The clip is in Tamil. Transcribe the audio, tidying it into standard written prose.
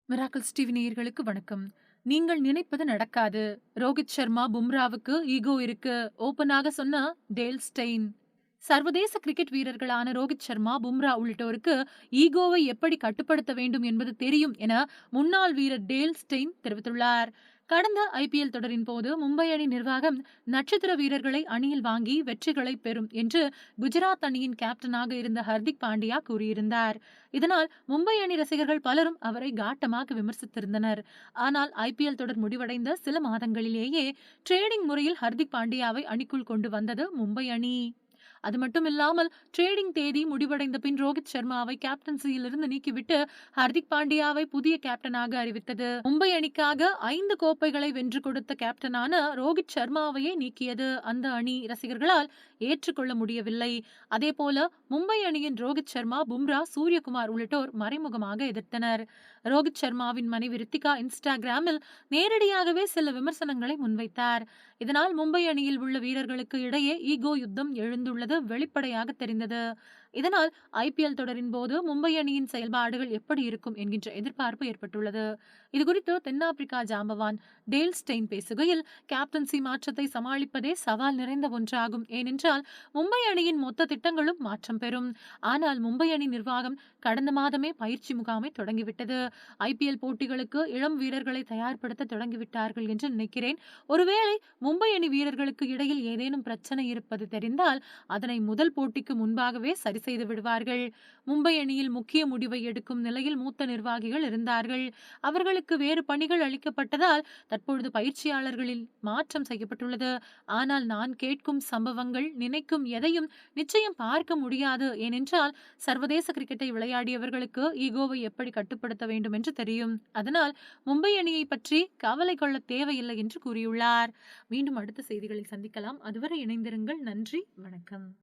மிராக்கிள்ஸ் டிவி நேயர்களுக்கு வணக்கம். நீங்கள் நினைப்பது நடக்காது. ரோஹித் சர்மா, பும்ராவுக்கு ஈகோ இருக்கு. ஓப்பனாக சொன்ன டேல் ஸ்டெயின். சர்வதேச கிரிக்கெட் வீரர்களான ரோஹித் சர்மா, பும்ரா உள்ளிட்டோருக்கு ஈகோவை எப்படி கட்டுப்படுத்த வேண்டும் என்பது தெரியும் என முன்னாள் வீரர் டேல் ஸ்டெயின் தெரிவித்துள்ளார். கடந்த ஐபிஎல் தொடரின் போது மும்பை அணி நிர்வாகம் நட்சத்திர வீரர்களை அணியில் வாங்கி வெற்றிகளை பெறும் என்று குஜராத் அணியின் கேப்டனாக இருந்த ஹர்திக் பாண்டியா கூறியிருந்தார். இதனால் மும்பை அணி ரசிகர்கள் பலரும் அவரை காட்டமாக விமர்சித்திருந்தனர். ஆனால் ஐபிஎல் தொடர் முடிவடைந்த சில மாதங்களிலேயே ட்ரேடிங் முறையில் ஹர்திக் பாண்டியாவை அணிக்குள் கொண்டு வந்தது மும்பை அணி. அது மட்டுமில்லாமல் ட்ரேடிங் தேதி முடிவடைந்த பின் ரோஹித் சர்மாவை கேப்டன்சியிலிருந்து நீக்கிவிட்டு ஹர்திக் பாண்டியாவை புதிய கேப்டனாக அறிவித்தது. மும்பை அணிக்காக 5 கோப்பைகளை வென்று கொடுத்த கேப்டனான ரோஹித் சர்மாவையே நீக்கியது அந்த அணி ரசிகர்களால் ஏற்றுக்கொள்ள முடியவில்லை. அதேபோல மும்பை அணியின் ரோஹித் சர்மா, பும்ரா, சூரியகுமார் உள்ளிட்டோர் மறைமுகமாக எதிர்த்தனர். ரோஹித் சர்மாவின் மனைவி ரித்திகா இன்ஸ்டாகிராமில் நேரடியாகவே சில விமர்சனங்களை முன்வைத்தார். இதனால் மும்பை அணியில் உள்ள வீரர்களுக்கு இடையே ஈகோ யுத்தம் எழுந்துள்ளது வெளிப்படையாக தெரிந்தது. இதனால் ஐபிஎல் தொடரின் போது மும்பை அணியின் செயல்பாடுகள் எப்படி இருக்கும் என்கின்ற எதிர்பார்ப்பு ஏற்பட்டுள்ளது. இதுகுறித்து தென்னாப்பிரிக்கா ஜாம்பவான் டேல் ஸ்டெயின் பேசுகையில், கேப்டன்சி மாற்றத்தை சமாளிப்பதே சவால் நிறைந்த ஒன்றாகும். ஏனென்றால் மும்பை அணியின் மொத்த திட்டங்களும் மாற்றம் பெறும். ஆனால் மும்பை அணி நிர்வாகம் கடந்த மாதமே பயிற்சி முகாமை தொடங்கிவிட்டது. ஐபிஎல் போட்டிகளுக்கு இளம் வீரர்களை தயார்படுத்த தொடங்கிவிட்டார்கள் என்று நினைக்கிறேன். ஒருவேளை மும்பை அணி வீரர்களுக்கு இடையில் ஏதேனும் பிரச்சனை இருப்பது தெரிந்தால் அதனை முதல் போட்டிக்கு முன்பாகவே சரி செய்து விடுவார்கள். மும்பை அணியில் முக்கிய முடிவை எடுக்கும் நிலையில் மூத்த நிர்வாகிகள் இருந்தார்கள். அவர்களுக்கு வேறு பணிகள் அளிக்கப்பட்டதால் தற்பொழுது பயிற்சியாளர்களில் மாற்றம் செய்யப்பட்டுள்ளது. ஆனால் நான் கேட்கும் சம்பவங்கள், நினைக்கும் எதையும் நிச்சயம் பார்க்க முடியாது. ஏனென்றால் சர்வதேச கிரிக்கெட்டை விளையாடியவர்களுக்கு ஈகோவை எப்படி கட்டுப்படுத்த வேண்டும் என்று தெரியும். அதனால் மும்பை அணியை பற்றி கவலை கொள்ள தேவையில்லை என்று கூறியுள்ளார். மீண்டும் அடுத்த செய்திகளில் சந்திக்கலாம். அதுவரை இணைந்திருங்கள். நன்றி, வணக்கம்.